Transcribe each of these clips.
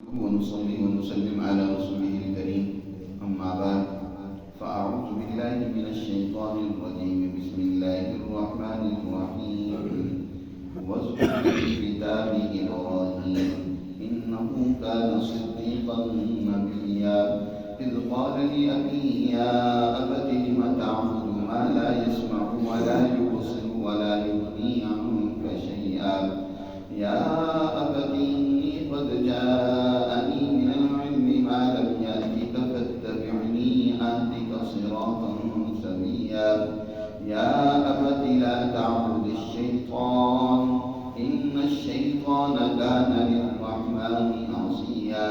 ونصلي ونسلم على رسوله الكريم أما بعد فأعوذ بالله من الشيطان الرجيم بسم الله الرحمن الرحيم واذكر في الكتاب إبراهيم إنه كان صديقا نبيا إذ قال لأبيه يا أبت لم تعبد ما لا يسمع ولا يبصر ولا يغني عنك شيئا يا أبت إني قد جاءني من العلم ما لم يأتك فاتبعني أهدك صراطا سويا يا أبت لا تعبد الشيطان إن الشيطان كان للرحمن عصيا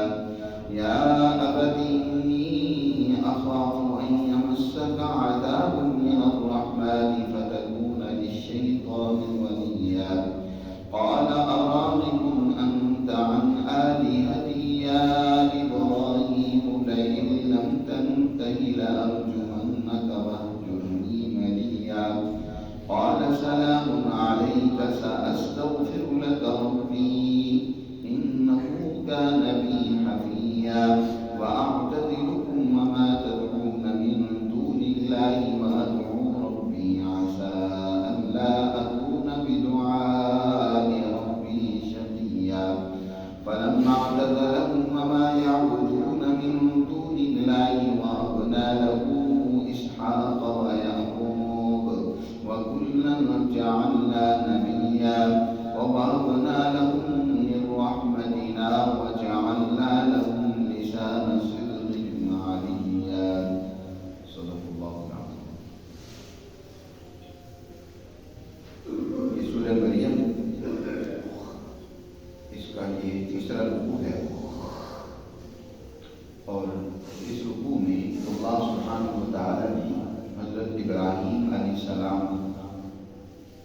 يا أبت إني أخاف أن يمسك عذاب من الرحمن فتكون للشيطان وليا قال أراغب أنت عن آلهتي يا إبراهيم لئن لم تنته لأرجمنك واهجرني مليا قال سلام عليك سأستغفر لك ربي إنه كان بي حفيا وأعتذركم وما تدعون من دون الله وأدعو ربي عسى ألا أكون بدعاء ربي شقيا فلما اعتزلهم وما يعبدون من دون الله وهبنا له إسحاق ويعقوب وكلا جعلنا نبيا ووهبنا لهم من رحمتنا وجعلنا لهم لسان صدق عليا صدق الله العظيم. یہ سورہ مریم اس کا یہ تیسرا رکوع ہے اور اس رکوع میں اللہ سبحانہ و تعالی نے حضرت ابراہیم علیہ السلام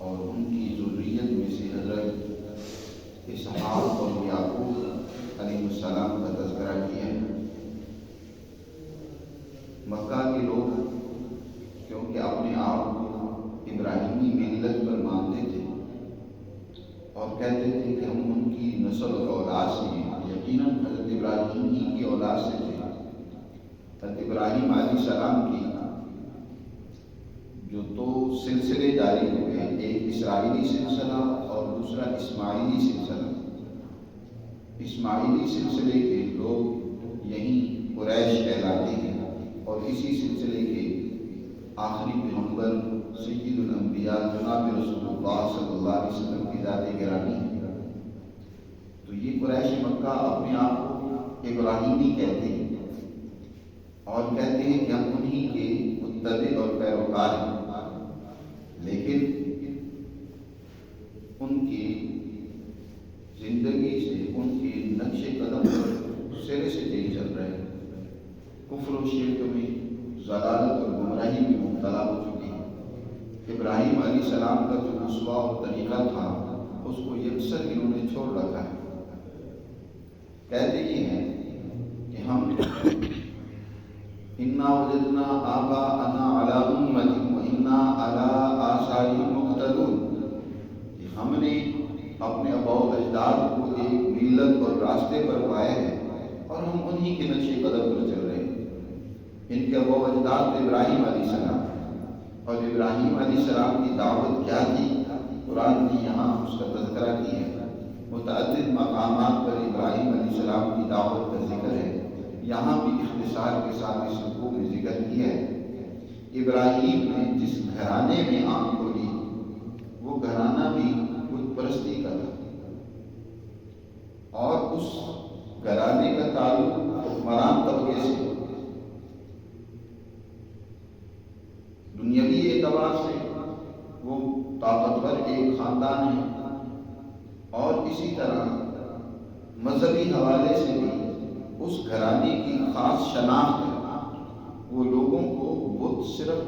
اور ان کی ذریت میں سے حضرت اسحاق اور یعقوب علیہ السلام کا تذکرہ کیا ہے۔ مکہ کے لوگ کیونکہ اپنے آپ کو ابراہیمی ملت پر مانتے تھے اور کہتے تھے کہ ہم ان کی نسل اور اولاد سے ہیں، یقیناً حضرت ابراہیم ہی کی اولاد سے تھے۔ حضرت ابراہیم علیہ السلام کی جو دو سلسلے جاری ہوئے، ایک اسرائیلی سلسلہ اور دوسرا اسماعیلی سلسلہ۔ اسماعیلی سلسلے کے لوگ یہیں قریش کہلاتے ہیں اور اسی سلسلے کے آخری پیغمبر سید الانبیاء جناب رسول اللہ صلی اللہ علیہ وسلم کی ذات گرامی ہے۔ تو یہ قریش مکہ اپنے آپ کو ابراہیمی کہتے ہیں اور کہتے ہیں کہ ہم انہی کے متبع اور پیروکار ہیں، لیکن ان کی زندگی سے ان کے نقش قدم پر سرے سے نہیں چل رہے، کفر و شرک میں، ضلالت اور گمراہی میں مبتلا ہو چکی ہے۔ ابراہیم علیہ السلام کا جو اسوہ اور طریقہ تھا اس کو یکسر انہوں نے چھوڑ رکھا ہے۔ کہتے یہ ہیں کہ ہم انا وجدنا آباءنا علی امۃ وانا علی آثارہم مقتدون، کہ ہم نے اپنے آباء و اجداد کو ایک ملت اور راستے پر پایا ہے اور ہم انہی کے نقش قدم پر چل رہے ہیں۔ ان کے آباء و اجداد ابراہیم علیہ السلام، اور ابراہیم علیہ السلام کی دعوت کیا تھی، قرآن نے یہاں اس کا تذکرہ کیا ہے۔ متعدد مقامات پر ابراہیم علیہ السلام کی دعوت کا ذکر ہے، یہاں بھی اختصار کے ساتھ اس رکوع میں ذکر کیا ہے۔ ابراہیم نے جس گھرانے میں آنکھ کھولی وہ گھرانہ بھی بت پرستی کا تھا، اور اس گھرانے کا تعلق حکمران طبقے سے، دنیاوی اعتبار سے وہ طاقتور ایک خاندان ہے، اور اسی طرح مذہبی حوالے سے بھی اس گھرانے کی خاص شناخت ہے۔ وہ لوگوں کو بت صرف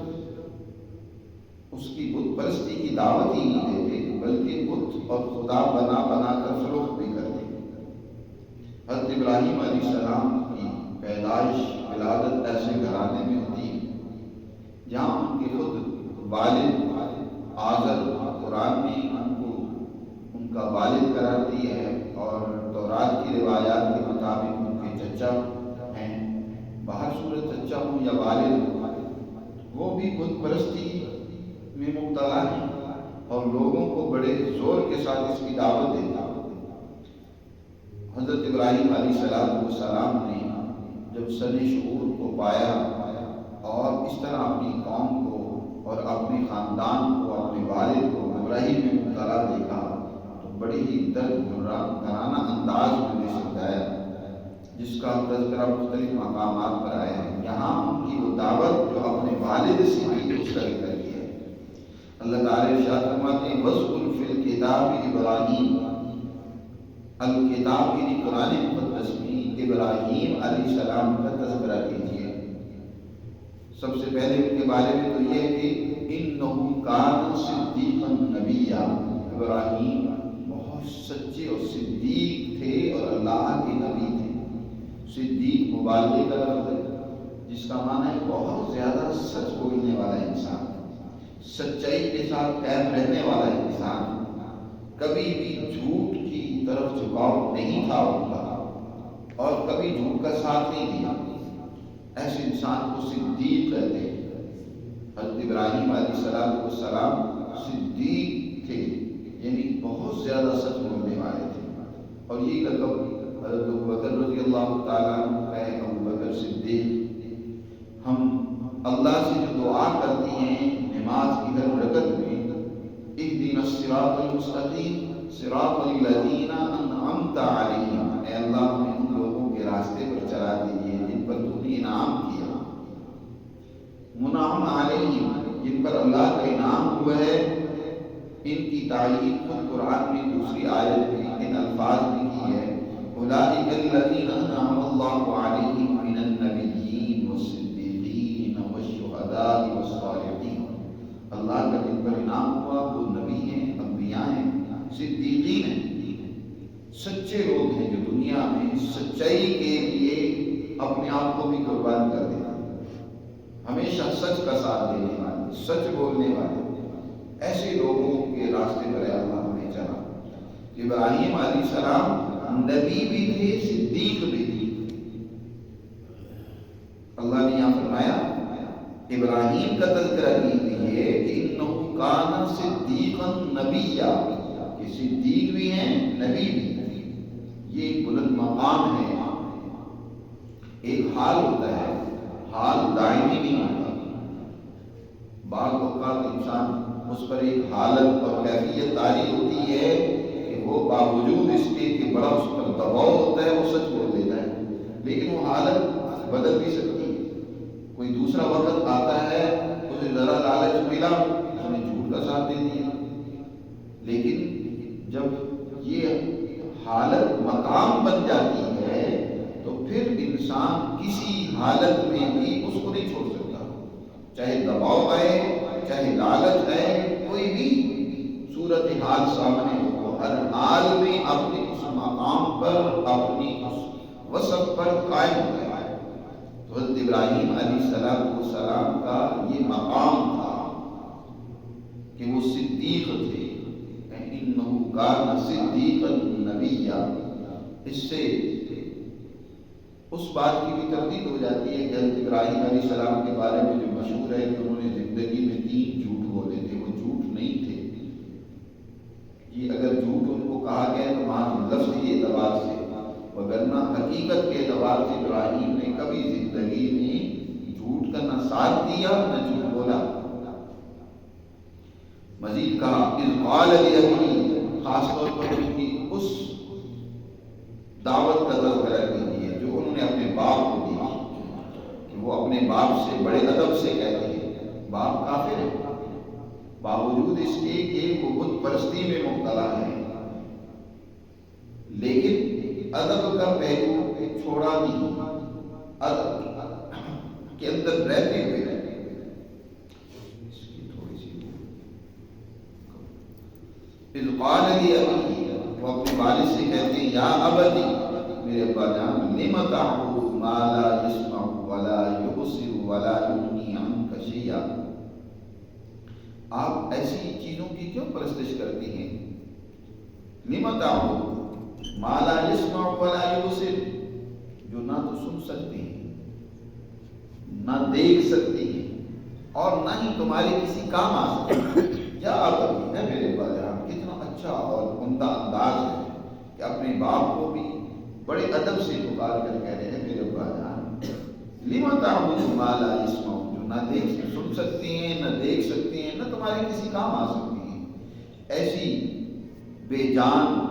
اس کی بت پرستی کی دعوت ہی نہیں دیتے بلکہ بت اور خدا بنا بنا کر فروخت بھی کرتے۔ حضرت ابراہیم علیہ السلام کی پیدائش ولادت ایسے گھرانے میں ہوتی ہے جہاں ان کے خود والد آزر قرآن نے ان کو ان کا والد قرار دی ہے، اور تورات کی روایات کے مطابق مطابق ان کے چچا ہیں، باہر صورت چچا ہوں یا والد ہوں، وہ بھی بت پرستی میں مبتلا ہیں اور لوگوں کو بڑے زور کے ساتھ اس کی دعوت دیتا۔ حضرت ابراہیم علیہ السلام نے جب سن شعور کو پایا اور اس طرح اپنی قوم کو اور اپنے خاندان کو، اپنے والد کو گمراہی میں مبتلا دیکھا تو بڑی ہی درد گھرانہ انداز میں نے سمجھایا، جس کا تذکرہ مختلف مقامات پر آیا ہے۔ یہاں ان کی وہ دعوت جو اپنے والد سے بھی اس کا ذکر کیا ہے۔ اللہ تعالیٰ ارشاد فرماتے ہیں وَاذْكُرْ فِي الْكِتَابِ ابراہیم، الکتاب یعنی قرآن مقدس میں ابراہیم علیہ السلام کا تذکرہ کیجیے۔ سب سے پہلے ان کے بارے میں تو یہ ہے کہ انہ کان صدیقا نبیا، ابراہیم بہت سچے اور صدیق تھے اور اللہ کے نبی تھے۔ صدیق مبالغے کا لفظ ہے جس کا معنی ہے بہت زیادہ سچ بولنے والا انسان، سچائی کے ساتھ قائم رہنے والا انسان، کبھی بھی جھوٹ کی طرف جھکاؤ نہیں تھا ان کا اور کبھی جھوٹ کا ساتھ نہیں دیا۔ ایسے انسان کو صدیق کہتے ہیں۔ حضرت ابراہیم علیہ السلام صدیق تھے، یعنی بہت زیادہ سچ بولنے والے تھے، اور یہ لقب حضرت ابوبکر رضی اللہ تعالیٰ عنہ کا ہے، ابوبکر صدیق۔ ہم اللہ سے جو دعا کرتے ہیں نماز کی ہر رکعت میں، اہدنا الصراط المستقیم صراط الذین انعمت علیہم، اے اللہ ہمیں ان لوگوں کے راستے پر چلا دیجیے جن پر تو نے انعام کیا، منعم علیہم، جن پر اللہ کا انعام ہوا ہے۔ ان کی تعریف خود قرآن میں دوسری آیت میں ان الفاظ میں کی ہے، اولئک الذین انعم اللہ علیہم من النبیین والصدیقین والشہداء والصالحین، اللہ کا جن پر انعام ہوا وہ نبی ہیں، انبیاء ہیں، صدیقین ہیں، سچے لوگ ہیں جو دنیا میں سچائی کے لیے اپنے آپ کو بھی قربان کر دیتے ہیں، ہمیشہ سچ کا ساتھ دینے والے، سچ بولنے والے، ایسے لوگوں کے راستے پر اللہ ہمیں چلا۔ ابراہیم علیہ السلام نبی بھی تھے، صدیق بھی تھے۔ اللہ نے یہاں فرمایا ابراہیم کا تذکرہ کیجیے کہ انہ کان صدیقا نبیا، کہ صدیق بھی ہیں نبی بھی ہیں۔ یہ ایک بلند مقام ہے۔ ایک حال ہوتا ہے، حال دائمی نہیں ہوتا۔ بعض اوقات انسان اس پر ایک حالت اور کیفیت طاری ہوتی ہے کہ وہ باوجود اس کے کہ بڑا اس پر دباؤ ہوتا ہے وہ سچ بول دیتا ہے، لیکن وہ حالت بدل بھی سکتی ہے۔ کوئی دوسرا وقت آتا ہے، اسے ذرا لالچ ملا، اس نے جھوٹ کا ساتھ دے دیا، لیکن جب یہ حالت مقام بن جاتی ہے تو پھر انسان کسی حالت میں بھی اس کو نہیں چھوڑ سکتا، چاہے دباؤ آئے، چاہے لالچ آئے، کوئی بھی صورتحال سامنے ہو، ہر حال میں اپنے اس مقام پر، اپنی اس وصف پر قائم ہوتا ہے۔ تو حضرت ابراہیم علیہ السلام کا یہ مقام تھا کہ وہ صدیق تھے، انہ کان صدیقا نبیا۔ اس سے اس بات کی بھی تردید ہو جاتی ہے کہ حضرت ابراہیم علیہ السلام کے بارے میں جو مشہور ہے کہ انہوں نے زندگی میں 3 جھوٹ بولے تھے، وہ جھوٹ نہیں تھے۔ یہ اگر جھوٹ ان کو کہا گیا تو وہاں لفظ کے اعتبار سے، وگرنہ حقیقت کے اعتبار سے ابراہیم نے کبھی زندگی میں جھوٹ کا نہ ساتھ دیا نہ جھوٹ بولا۔ مزید کہا اذ قال لأبیہ، خاص طور پر ان کی اس دعوت کا تذکرہ کیجیے جو انہوں نے اپنے باپ کو دی کہ وہ اپنے باپ سے بڑے ادب سے کہتے ہیں، باپ کافر ہے، باوجود اس کے کہ وہ بت پرستی میں مبتلا ہے، لیکن ادب کا پہلو چھوڑا نہیں، ادب کے اندر رہتے ہوئے اذ قال لأبیہ، وہ اپنے والد سے کہتے ہیں یا ابتی، میرے ابا جان، لم تعبد ما لا يسمع ولا يبصر ولا يغني عنك شيئا، آپ ایسی چیزوں کی کیوں پرستش کرتی ہیں؟ لم تعبد ما لا يسمع ولا يبصر، دیکھ سکتی ہیں اور نہ ہی تمہارے کسی کام آ سکتی ہیں۔ یا آبتی ہے میرے ابا جان، کتنا اچھا اور عمدہ انداز ہے کہ اپنے باپ کو بھی بڑے ادب سے پکار کر کہہ رہے ہیں میرے ابا جان، لما تعبدون ما لا يسمع، جو نہ سن سکتی ہیں، نہ دیکھ سکتی ہیں، نہ تمہارے کسی کام آ سکتی ہیں۔ ایسی بے جان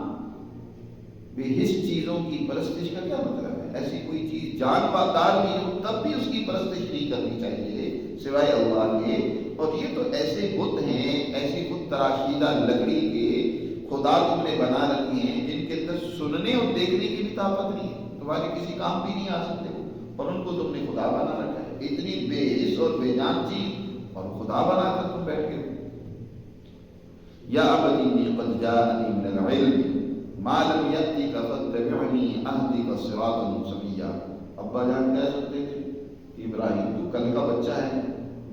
بے حس چیزوں کی پرستش کا کیا مطلب ہے؟ ایسی کوئی چیز جان دار بھی ہو تب بھی اس کی پرستش نہیں کرنی چاہیے سوائے اللہ کے۔ اور یہ تو ایسے بت ہیں، ایسی بت تراشیدہ لکڑی کے خدا تم نے بنا رکھے ہیں جن کے اندر سننے اور دیکھنے کی بھی طاقت نہیں ہے، تمہارے کسی کام بھی نہیں آ سکتے ہو، اور ان کو تم نے خدا بنا رکھا ہے۔ اتنی بے حس اور بے جان چیز اور خدا بنا کر تم بیٹھ کے ہو۔ یا ابتی انی قد جاءنی من العلم ما لم یأتک فاتبعنی اہدک صراطا سویا۔ ابا جان کہہ سکتے تھے ابراہیم تو کل کا بچہ ہے،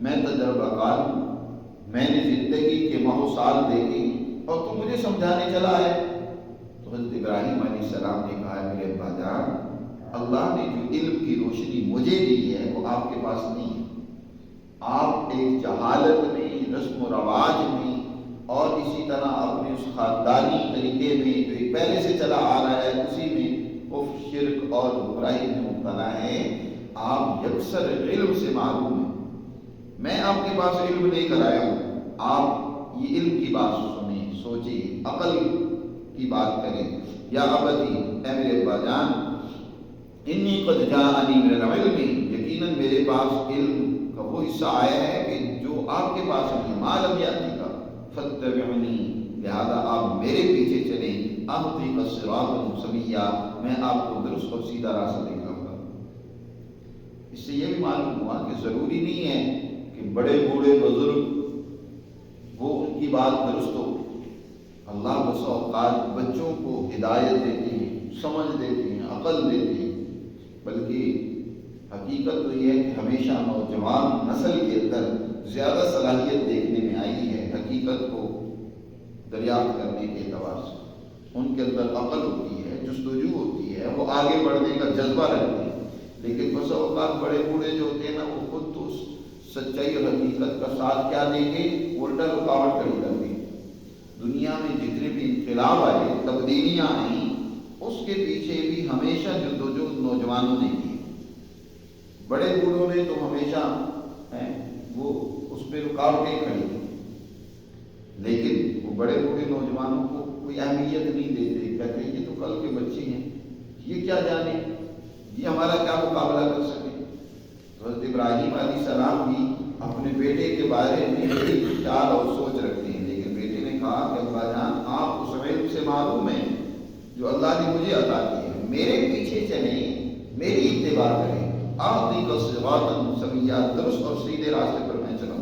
میں تجربہ کار ہوں، میں نے زندگی کے ماہ و سال دیکھی اور تو مجھے سمجھانے چلا ہے۔ تو حضرت ابراہیم علیہ السلام نے کہا میرے ابا جان، اللہ نے جو علم کی روشنی مجھے دی ہے وہ آپ کے پاس نہیں ہے۔ آپ ایک جہالت میں، رسم و رواج میں اور اسی طرح اپنے اس خاندانی طریقے میں جو ایک پہلے سے چلا آ رہا ہے اسی میں کفر، شرک اور برائی میں مبتلا ہے۔ آپ یکسر علم سے معلوم ہیں، میں آپ کے پاس علم لے کر آیا ہوں، آپ یہ علم کی بات سنیں، سوچیں، عقل کی بات کریں۔ یا ابتی اے میرے ابا جان، انی قد جاءنی من العلم، یقیناً میرے پاس علم کا وہ حصہ آیا ہے کہ جو آپ کے پاس نہیں، ما لم یأتک فاتبعنی، لہذا آپ میرے پیچھے چلیں، اہدک صراطا سویا، میں آپ کو درست اور سیدھا راستہ دکھاؤں گا۔ اس سے یہ بھی معلوم ہوا کہ ضروری نہیں ہے کہ بڑے بوڑھے بزرگ وہ ان کی بات درست ہو۔ اللہ بس اوقات بچوں کو ہدایت دیتے ہیں، سمجھ دیتے ہیں، عقل دیتے ہیں، بلکہ حقیقت تو یہ ہے کہ ہمیشہ نوجوان نسل کے اندر زیادہ صلاحیت دیکھنے میں آئی ہے حقیقت کو دریافت کرنے کے اعتبار سے۔ ان کے اندر عقل ہوتی ہے، جستجو ہوتی ہے، وہ آگے بڑھنے کا جذبہ رکھتے ہیں، لیکن بس اوقات بڑے بوڑھے جو ہوتے ہیں نا وہ خود تو سچائی اور حقیقت کا ساتھ کیا دیں گے، الٹا رکاوٹ کھڑی کر دیں۔ دنیا میں جتنے بھی انقلاب آئے، تبدیلیاں آئیں، اس کے پیچھے بھی ہمیشہ جدوجہد نوجوانوں نے کی۔ بڑے بوڑھوں نے تو ہمیشہ وہ اس پہ رکاوٹیں کھڑی کی، لیکن وہ بڑے بوڑھے نوجوانوں کو کوئی اہمیت نہیں دیتے، کہتے ہیں یہ تو کل کے بچے ہیں، یہ کیا جانے، یہ ہمارا کیا مقابلہ کر سکے۔ حضرت ابراہیم علیہ السلام بھی اپنے بیٹے کے بارے میں بڑی خیال اور سوچ رکھتے ہیں، لیکن بیٹے نے کہا کہ ابا جان آپ اس علم سے معلوم ہیں جو اللہ نے مجھے عطا کی ہے، میرے پیچھے چلیں، میری اتباع کریں، اہدک صراطا سویا، درست اور سیدھے راستے پر میں چلاؤں۔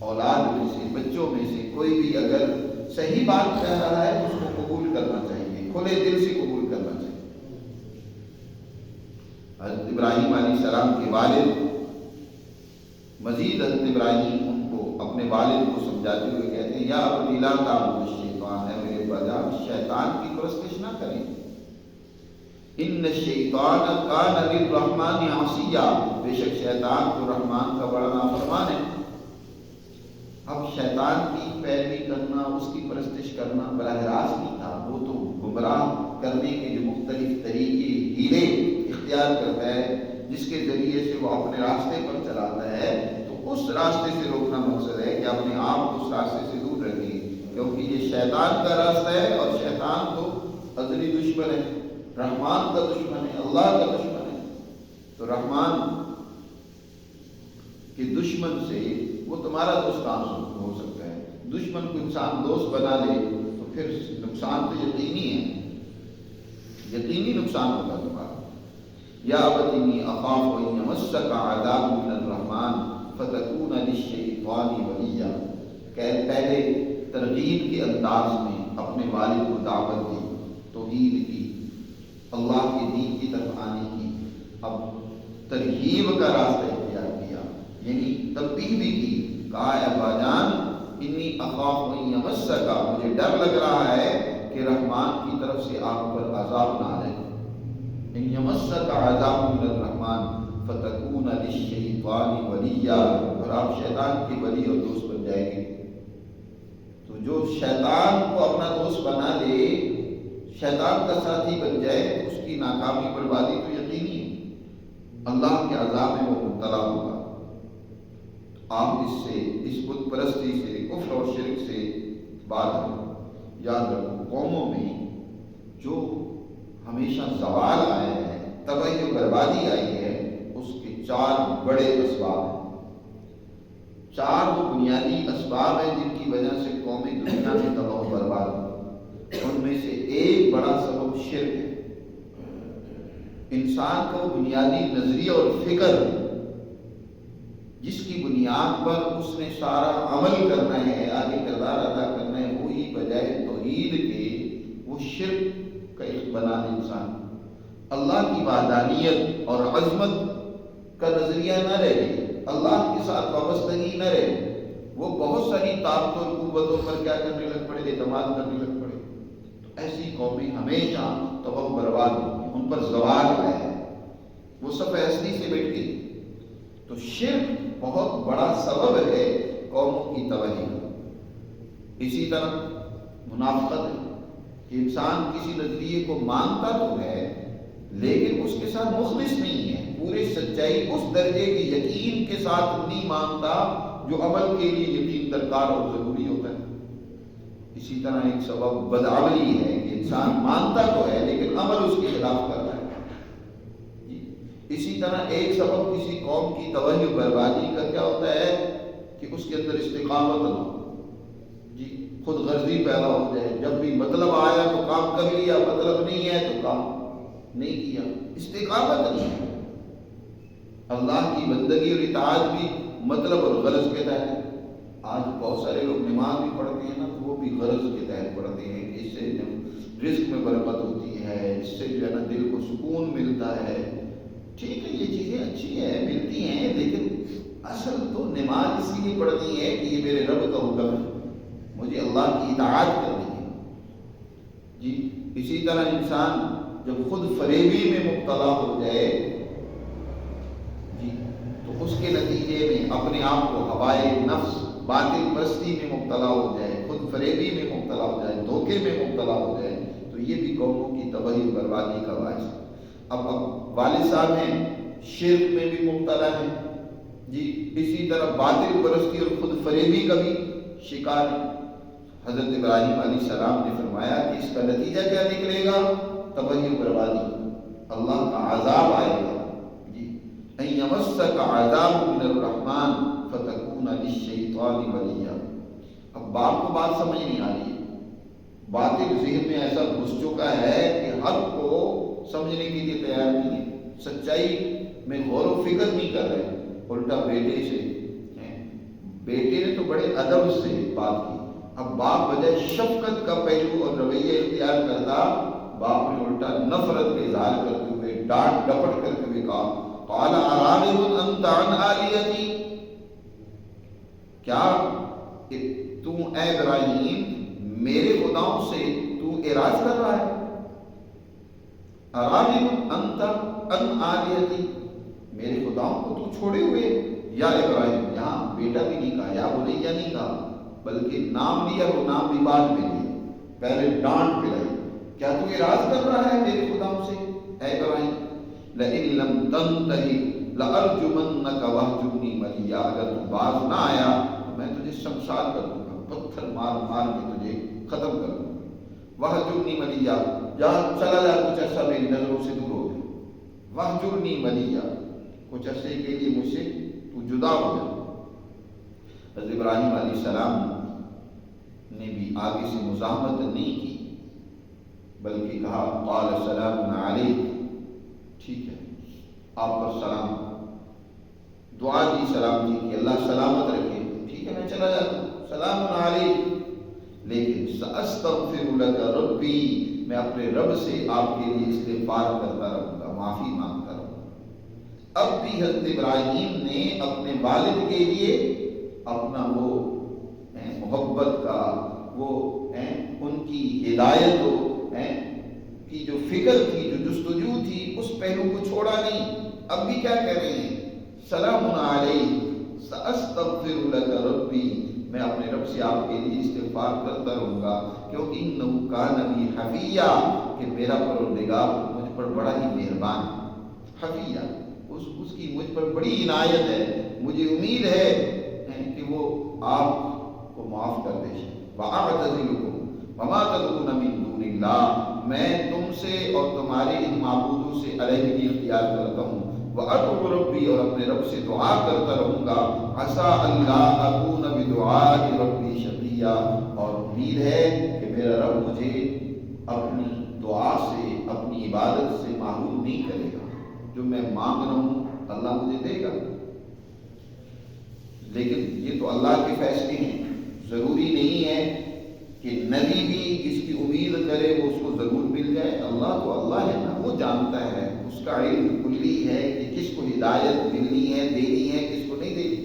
اولاد میں سے، بچوں میں سے کوئی بھی اگر صحیح بات کہہ رہا ہے اس کو قبول کرنا چاہیے، کھلے دل سے قبول کرنا چاہیے۔ حضرت ابراہیم علیہ السلام کے والد مزید حضرت ابراہیم ان کو اپنے والد کو سمجھاتے ہوئے کہتے ہیں یا ابتی لا تعبدوا الشیطان، ہے میرے بجا شیطان کی پرستش نہ کریں، ان الشیطان کان للرحمن عصیا، بے شک شیطان کو رحمان کا بڑا نافرمان ہے۔ اب شیطان کی پیروی کرنا، اس کی پرستش کرنا براہ راست نہیں تھا، وہ تو گمراہ کرنے کے جو مختلف طریقے ہیلے اختیار کرتا ہے جس کے ذریعے سے وہ اپنے راستے پر چلاتا ہے، تو اس راستے سے روکنا مقصد ہے کہ اپنے آپ کو اس راستے سے دور رکھیں، کیونکہ یہ شیطان کا راستہ ہے اور شیطان تو ازلی دشمن ہے، رحمان کا دشمن ہے، اللہ کا دشمن ہے۔ تو رحمان کے دشمن سے وہ تمہارا دوستان ہو سکتا ہے، دشمن کو انسان دوست بنا لے تو پھر نقصان تو یقینی ہے، یقینی نقصان ہوگا تمہارا۔ یا ابت انی اخاف ان یمسک عذاب من الرحمن فتکون للشیطان ولیا، کہ پہلے ترغیب کے انداز میں اپنے والد کو دعوت دی، توحید کی، اللہ کے دین کی طرف آنے کی، اب ترغیب کا راستہ اختیار کیا، یعنی تنبیہ بھی کی، کہا ابا جان انی اخاف ان یمسک، مجھے ڈر لگ رہا ہے کہ رحمان کی طرف سے آپ پر عذاب نہ آ جائے، ان یمسک عذاب من الرحمن فتکون للشیطان ولیا، اور آپ شیطان کے ولی اور دوست بن جائیں گے۔ تو جو شیطان کو اپنا دوست بنا لے، شیطان کا ساتھی بن جائے، اس کی ناکامی بربادی تو یقینی ہے، اللہ کے عذاب میں وہ مبتلا ہوگا۔ آپ اس بت پرستی سے، کفر اور شرک سے بات یاد رکھو۔ قوموں میں جو ہمیشہ زوال آیا ہے، تباہی و بربادی آئی ہے، اس کے 4 بڑے اسباب ہیں۔ 4 وہ بنیادی اسباب ہیں جن کی وجہ سے قومی دنیا میں تباہ و برباد ہوئی۔ ان میں سے ایک بڑا سبب شرک ہے۔ انسان کا وہ بنیادی نظریہ اور فکر جس کی بنیاد پر اس نے سارا عمل کرنا ہے، آگے کردار ادا کرنا ہے، وہی بجائے توحید کے وہ شرک کا ایک بنا انسان اللہ کی وحدانیت اور عظمت کا نظریہ نہ رہے، اللہ کے ساتھ وابستگی نہ رہے، وہ بہت ساری طاقتوں اور قوتوں پر کیا کرنے لگ پڑے، اعتماد کرنے لگ پڑے۔ تو ایسی قومیں ہمیشہ تباہ برباد ہوتی، ان پر زوال آیا ہے، وہ سب ایسی سے بیٹھ گئی۔ تو شرک بہت بڑا سبب ہے قوموں کی تباہی کا۔ اسی طرح منافقت ہے کہ انسان کسی نظریے کو مانتا تو ہے لیکن اس کے ساتھ مخلص نہیں ہے، پورے سچائی اس درجے کے یقین کے ساتھ نہیں مانتا جو عمل کے لیے یقین درکار اور ضروری ہوتا ہے۔ اسی طرح ایک سبب بدعملی ہے کہ انسان مانتا تو ہے لیکن عمل اس کے خلاف کر رہا ہے۔ اسی طرح ایک سبب کسی قوم کی تباہی و بربادی کا کیا ہوتا ہے کہ اس کے اندر استقامت نہ ہو، خود غرضی پیدا ہو جائے، جب بھی مطلب آیا تو کام کر لیا، مطلب نہیں ہے تو کام نہیں کیا، استقامت نہیں ہے۔ اللہ کی بندگی اور اطاعت بھی مطلب اور غرض کے تحت ہے۔ آج بہت سارے لوگ نماز بھی پڑھتے ہیں نا، تو وہ بھی غرض کے تحت پڑھتے ہیں کہ اس سے رزق میں برکت ہوتی ہے، اس سے جو ہے نا دل کو سکون ملتا ہے۔ ٹھیک ہے، یہ چیزیں اچھی ہیں، ملتی ہیں، لیکن اصل تو نماز اس لیے پڑھنی ہے کہ یہ میرے رب کا حکم ہے، مجھے اللہ کی اطاعت کرنی ہے۔ اسی طرح انسان جب خود فریبی میں مبتلا ہو جائے تو اس کے نتیجے میں اپنے آپ کو ہوائے نفس، باطل پرستی میں مبتلا ہو جائے، خود فریبی میں مبتلا ہو جائے، دھوکے میں مبتلا ہو جائے، تو یہ بھی قوموں کی تباہی و بربادی کا باعث ہے۔ اب والد صاحب ہیں، شرک میں بھی مبتلا ہیں، اسی طرح باطل پرستی اور خود فریبی کا بھی شکار ہے۔ حضرت ابراہیم علیہ السلام نے فرمایا کہ اس کا نتیجہ کیا نکلے گا؟ تباہی و بربادی، اللہ کا عذاب آئے گا۔ ان یمسک عذاب من الرحمن فتکون للشیطان ولیا۔ اب باپ کو بات سمجھ نہیں آ رہی ہے، باطل ذہن میں ایسا گھس چکا ہے کہ حق کو سمجھنے کے لیے تیار نہیں ہے، سچائی میں غور و فکر نہیں کر رہے، الٹا بیٹے نے تو بڑے ادب سے بات کی، اب باپ بجائے شفقت کا پہلو اور رویہ اختیار کرتا، باپ نے الٹا نفرت کا اظہار کرتے ہوئے ڈانٹ ڈپٹ کرتے ہوئے کہا قال اراغب انت عن آلیتی، کیا تو اے ابراہیم میرے خداؤں سے تو اعراض کر رہا ہے؟ اراغب انت عن آلیتی، میرے خداؤں کو تو چھوڑے ہوئے۔ یا ابراہیم، یہاں بیٹا بھی نہیں کہا، یا بنیا نہیں کہا، بلکہ نام لیا، وہ نام بھی بعد میں لیا، پہلے ڈانٹ پلائی، کیا تو اعراض کر رہا ہے میرے خداؤں سے اے ابراہیم؟ لئن لم تنتہی لأرجمنک وہجرنی ملیا، اگر تو باز نہ آیا تو میں تجھے شمشاد کر دوں گا، پتھر مار مار کے تجھے ختم کر دوں گا۔ وہجرنی ملیا، جہاں چلا جا، کچھ عرصہ میری نظروں سے دور ہو گیا۔ وہجرنی ملیا، کچھ عرصے کے لیے مجھ سے تو جدا ہو جا۔ حضرت ابراہیم علیہ السلام نے بھی آگے سے مزاحمت نہیں کی، بلکہ کہا قال سلام علیک، ٹھیک ہے آپ پر سلام، دعا دی، سلام دی کہ اللہ سلامت رکھے، ٹھیک ہے میں چلا جاتا ہوں، سلام علیک، لیکن سأستغفر لک ربی، میں اپنے رب سے آپ کے لیے استغفار کرتا رہوں گا، معافی مانگتا رہوں گا۔ اب بھی حضرت ابراہیم نے اپنے والد کے لیے اپنا وہ محبت کا، وہ ان کی ہدایت کی جو فکر تھی، جو جستجو تھی اس پہلو کو چھوڑا نہیں، اب بھی کیا کہہ رہے ہیں؟ سلام علیک سأستغفر لک ربی، میں اپنے رب سے آپ کے لیے استغفار کرتا رہوں گا، کیونکہ انہ کان بی حفیہ، کہ میرا پروردگار مجھ پر بڑا ہی مہربان ہے، حفیہ اس کی مجھ پر بڑی عنایت ہے، مجھے امید ہے کہ وہ آپ کو معاف کر دے۔ وَأَعْتَزِلُكُمْ وَمَا تَدْعُونَ مِن دُونِ اللَّهِ، میں تم سے اور تمہارے ان معبودوں سے علیحدگی اختیار کرتا ہوں، وَأَدْعُو رَبِّي، اور اپنے رب سے دعا کرتا رہوں گا، عَسَىٰ أَلَّا أَكُونَ بِدُعَاءِ رَبِّي شَقِيًّا، اور امید ہے کہ میرا رب مجھے اپنی دعا سے، اپنی عبادت سے محروم نہیں کرے گا، جو میں مانگ رہا ہوں اللہ مجھے دے گا۔ لیکن یہ تو اللہ کے فیصلے ہیں، ضروری نہیں ہے کہ نبی بھی جس کی امید کرے وہ اس کو ضرور مل جائے۔ اللہ تو اللہ ہے نا، وہ جانتا ہے، اس کا علم کلی ہے کہ کس کو ہدایت ملنی ہے، دینی ہے، کس کو نہیں دینی۔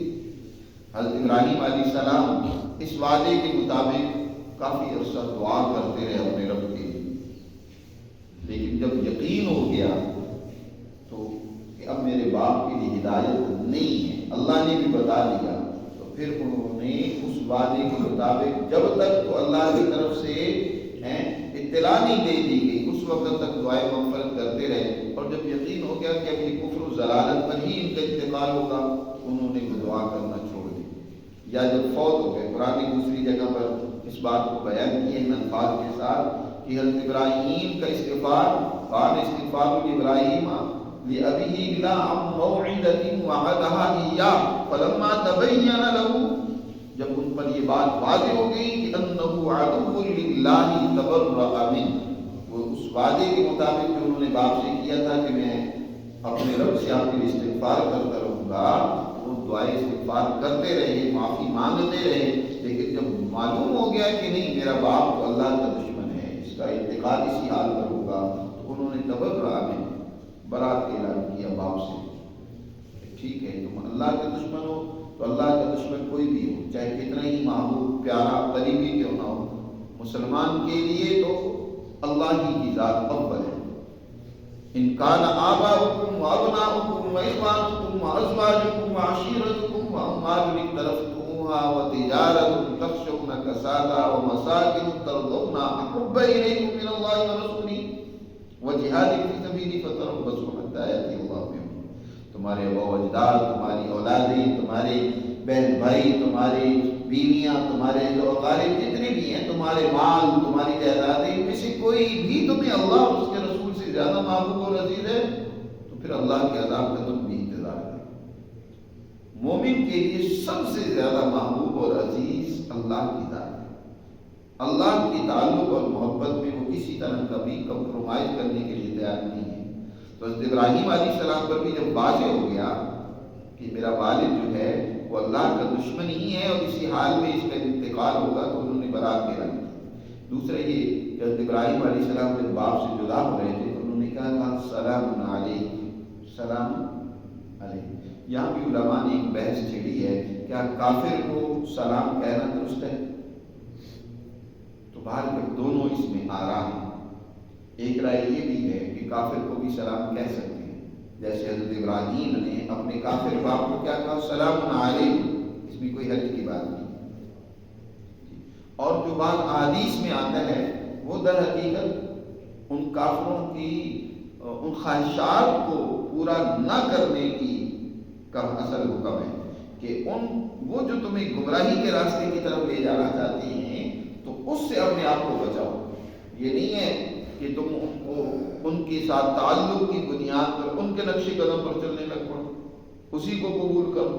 حضرت ابراہیم علیہ السلام اس وعدے کے مطابق کافی عرصہ دعا کرتے رہے اپنے رب کے لیے، لیکن جب یقین ہو گیا تو کہ اب میرے باپ کے لیے ہدایت نہیں ہے، اللہ نے بھی بتا دیا، تو پھر انہوں نے اس وعدے کے مطابق جب تک تو اللہ کی طرف سے اطلاع نہیں دے دی گئی اس وقت تک دعائیں مغفرت کرتے رہے، اور جب یقین ہو گیا کہ اب یہ کفر و ضلالت پر ہی ان کا انتقال ہوگا، انہوں نے دعا کرنا چھوڑ دی، یا جب فوت ہو گئے۔ قرآن کی دوسری جگہ پر اس بات کو بیان کیے ان الفاظ کے ساتھ کہ حضرت ابراہیم کا استغفار، قال استغفار ابراہیم لأبيه لا عن موعدة وعدها إياه فلما تبين له، جب ان پر یہ بات واضح ہو گئی کہ انه عدو للہ تبرأ منه، وہ اس وعدے کے مطابق جو انہوں نے باپ سے کیا تھا کہ میں اپنے رب سے آپ کے لیے استغفار کرتا رہوں گا، وہ دعائیں استغفار کرتے رہے، معافی مانگتے رہے، لیکن جب معلوم ہو گیا کہ نہیں میرا باپ تو اللہ کا دشمن ہے، اس کا انتقال اسی حال پر ہوگا، تو انہوں نے تبرأ منه، برات کا اعلان کیا باپ سے۔ ٹھیک ہے، تم اللہ کے دشمن ہو تو اللہ کا دشمن کوئی بھی ہو، چاہے کتنا ہی محبوب پیارا قریبی کیوں نہ ہو، مسلمان کے لیے تو اللہ ہی کی ذات اول ہے۔ ان کان آباؤکم وابناؤکم واخوانکم وازواجکم وعشیرتکم واموال اقترفتموها وتجارة تخشون کسادها ومساکن ترضونها احب الیکم من اللہ ورسولہ وجہاد فی سبیلہ فتربصوا حتی یأتی اللہ بامرہ، تمہارے ابا و اجداد، تمہاری اولادیں، تمہارے بہن بھائی، تمہاری بیویاں، تمہارے جو اقارب جتنے بھی ہیں، تمہارے مال، تمہاری جائیدادیں، ان میں سے کوئی بھی تمہیں اللہ اور اس کے رسول سے زیادہ محبوب اور عزیز ہے تو پھر اللہ کے عذاب کا تم بھی انتظار کرو۔ مومن کے لیے سب سے زیادہ محبوب اور عزیز اللہ کی ذات ہے، اللہ کی تعلق اور محبت میں وہ کسی طرح کبھی کمپرومائز کرنے کے لیے تیار نہیں ہے۔ تو حضرت ابراہیم علیہ السلام پر بھی جب واضح ہو گیا کہ میرا والد جو ہے وہ اللہ کا دشمن ہی ہے اور اسی حال میں اس کا انتقال ہوگا، تو انہوں نے برات کے اعلان کیا۔ دوسرا یہ کہ حضرت ابراہیم علیہ السلام جب باپ سے جدا ہو رہے تھے تو انہوں نے کہا سلام علیکم، سلام علیکم۔ یہاں بھی علماء نے ایک بحث چھیڑی ہے، کیا کافر کو سلام کہنا درست ہے؟ باہر پر دونوں اس میں آرا ہیں۔ ایک رائے یہ بھی ہے کہ کافر کو بھی سلام کہہ سکتے ہیں، جیسے حضرت ابراہیم نے اپنے کافر باپ کو کیا کہا، سلام علیکم، اس میں کوئی حرج کی بات نہیں۔ اور جو بات احادیث میں آتا ہے وہ در حقیقت ان کافروں کی ان خواہشات کو پورا نہ کرنے کی کا اصل حکم ہے کہ وہ جو تمہیں گمراہی کے راستے کی طرف لے جانا چاہتے ہیں تو اس سے اپنے آپ کو بچاؤ۔ یہ نہیں ہے کہ تم ان کو ان کے ساتھ تعلق کی بنیاد پر ان کے نقش قدم پر چلنے لگ پڑو، اسی کو قبول کرو۔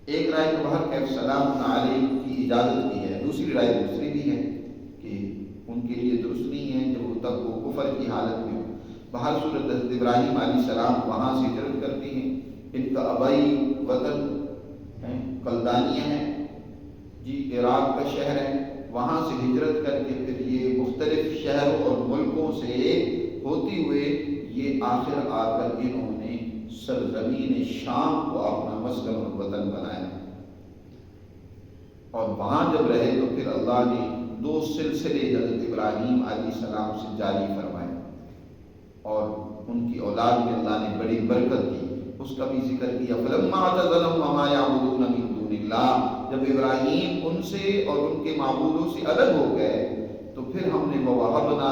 ایک رائے تو باہر کہ سلام علیکم کی اجازت بھی ہے، دوسری رائے دوسری بھی ہے کہ ان کے لیے درست نہیں ہے جب تک وہ کفر کی حالت میں ہو۔ باہر صورت حضرت ابراہیم علیہ السلام وہاں سے ہجرت کرتے ہیں، ان کا آبائی وطن کلدانیہ ہے جی، عراق کا شہر ہے، وہاں سے ہجرت کر کے پھر یہ مختلف شہر اور ملکوں سے ہوتی ہوئے یہ آخر آ کر انہوں نے سرزمین شام کو اپنا مسکن اور وطن بنایا، اور وہاں جب رہے تو پھر اللہ نے 2 سلسلے حضرت ابراہیم علیہ السلام سے جاری فرمائے، اور ان کی اولاد میں اللہ نے بڑی برکت دی، اس کا بھی ذکر کیا۔ فلما اعتزلهم وما يعبدون من دون اللہ، جب ابراہیم ان سے اور ان کے معبودوں سے الگ ہو گئے تو پھر ہم نے وَوَهَبْنَا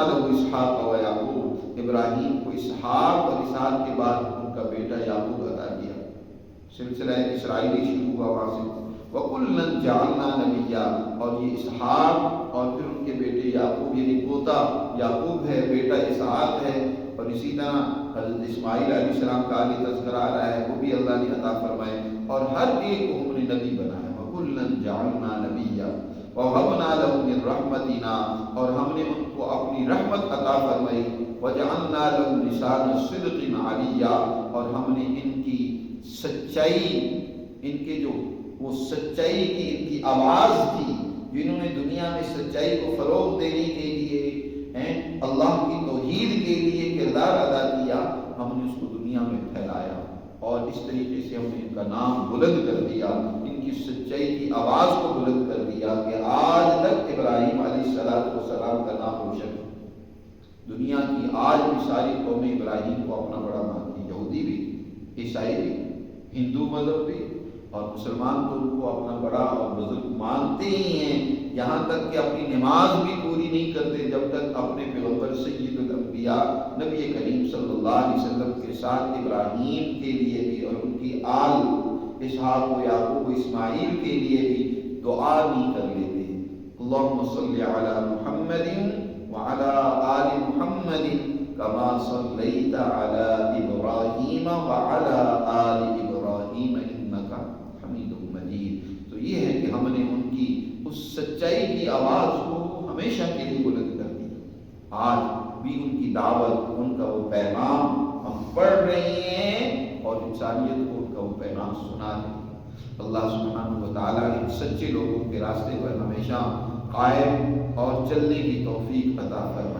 لَهُ إِسْحَاقَ وَيَعْقُوبَ، ابراہیم کو اسحاق اور اسحاق کے بعد ان کا بیٹا یعقوب عطا کیا۔ سلسلہ اسرائیلی شروع ہوا وہاں سے۔ وَكُلًّا جَعَلْنَا نَبِيًّا، اور یہ اسحاق اور پھر ان کے بیٹے یعقوب، یعنی پوتا یعقوب ہے، بیٹا اسحاق ہے، اور اسی طرح حضرت اسماعیل علیہ السلام کا آگے تذکرہ آ رہا ہے، وہ بھی اللہ نے عطا فرمائے، اور ہر ایک کو ہم نے نبی بنایا۔ وَكُلًّا جَعَلْنَا نَبِيًّا وَوَهَبْنَا لَهُ مِن رَحْمَتِنَا، اور ہم نے ان کو اپنی رحمت عطا فرمائی۔ وَجَعَلْنَا لَهُ لِسَانَ صِدْقٍ عَلِيًّا، اور ہم نے ان کی سچائی، ان کے جو وہ سچائی کی ان کی آواز تھی، جنہوں نے دنیا میں سچائی کو فروغ دینے کے لیے اللہ کی توحید کے لیے کردار ادا کیا، ہم نے اس کو دنیا میں پھیلایا، اور اس طریقے سے ہم نے ان کا نام بلند کر دیا، ان کی سچائی کی آواز کو بلند کر دیا کہ آج تک ابراہیم علیہ السلام کا نام روشن ہے۔ دنیا کی آج بھی ساری قومیں ابراہیم کو اپنا بڑا مانتی، یہودی بھی، عیسائی بھی، ہندو مذہب بھی، اور مسلمان تو ان کو اپنا بڑا اور بزرگ مانتے ہی ہیں، یہاں تک کہ اپنی نماز بھی پوری نہیں کرتے جب تک اپنے پیغمبر سید الانبیاء نبی کریم صلی اللہ علیہ وسلم کے ساتھ ابراہیم کے لیے بھی اور ان کی آل اسحاق و یعقوب و اسماعیل کے لیے بھی دعا نہیں کر لیتے۔ اللہم صلی علی محمد وعلی آل محمد کما صلیت علی ابراہیم وعلی آل ابراہیم انک حمید مجید۔ تو یہ ہے کہ ہم نے ان کی اس سچائی کی آواز کو ہمیشہ کے لیے بلند کر دیا۔ آج بھی ان کی دعوت، ان کا وہ پیغام ہم پڑھ رہے ہیں اور انسانیت کو ان کا وہ پیغام سنا رہے ہیں۔ اللہ سبحانہ و تعالیٰ ان سچے لوگوں کے راستے پر ہمیشہ قائم اور چلنے کی توفیق عطا فرمائے۔